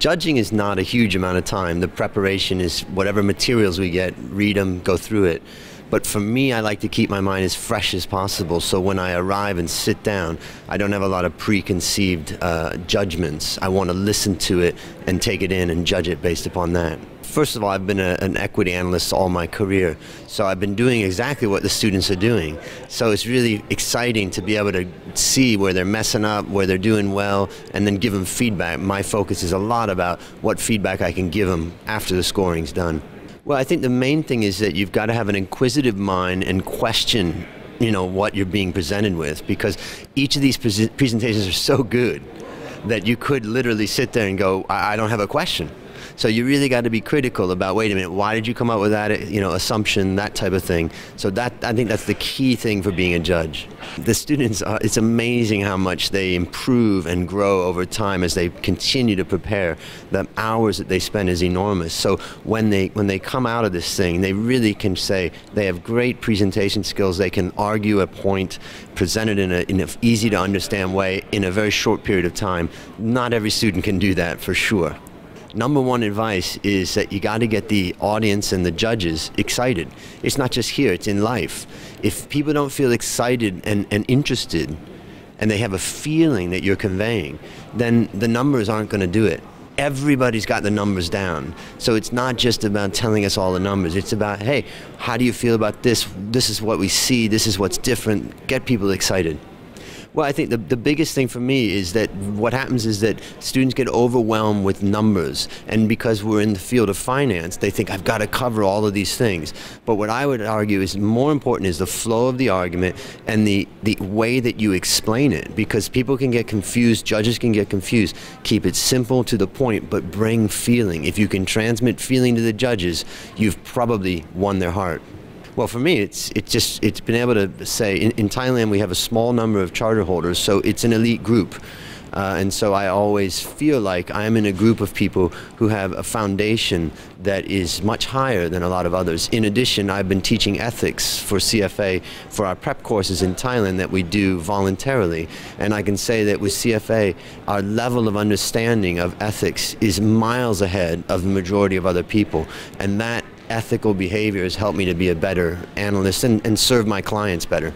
Judging is not a huge amount of time. The preparation is whatever materials we get, read them, go through it. But for me, I like to keep my mind as fresh as possible, so when I arrive and sit down, I don't have a lot of preconceived judgments. I want to listen to it and take it in and judge it based upon that. First of all, I've been an equity analyst all my career, so I've been doing exactly what the students are doing. So it's really exciting to be able to see where they're messing up, where they're doing well, and then give them feedback. My focus is a lot about what feedback I can give them after the scoring's done. Well, I think the main thing is that you've got to have an inquisitive mind and question, what you're being presented with, because each of these presentations are so good that you could literally sit there and go, I don't have a question. So you really got to be critical about, wait a minute, why did you come up with that, assumption, that type of thing. So I think that's the key thing for being a judge. The students, it's amazing how much they improve and grow over time as they continue to prepare. The hours that they spend is enormous. So when they come out of this thing, they really can say they have great presentation skills. They can argue a point, present it in an easy to understand way in a very short period of time. Not every student can do that for sure. Number one advice is that you got to get the audience and the judges excited. It's not just here, it's in life. If people don't feel excited and interested, and they have a feeling that you're conveying, then the numbers aren't going to do it. Everybody's got the numbers down. So it's not just about telling us all the numbers. It's about, hey, how do you feel about this? This is what we see. This is what's different. Get people excited. Well, I think the biggest thing for me is that what happens is that students get overwhelmed with numbers, and because we're in the field of finance, they think I've got to cover all of these things. But what I would argue is more important is the flow of the argument and the way that you explain it, because people can get confused, judges can get confused. Keep it simple to the point, but bring feeling. If you can transmit feeling to the judges, you've probably won their heart. Well, for me, it's been able to say, in Thailand we have a small number of charter holders, so it's an elite group. And so I always feel like I'm in a group of people who have a foundation that is much higher than a lot of others. In addition, I've been teaching ethics for CFA for our prep courses in Thailand that we do voluntarily. And I can say that with CFA, our level of understanding of ethics is miles ahead of the majority of other people. And that ethical behavior has helped me to be a better analyst and serve my clients better.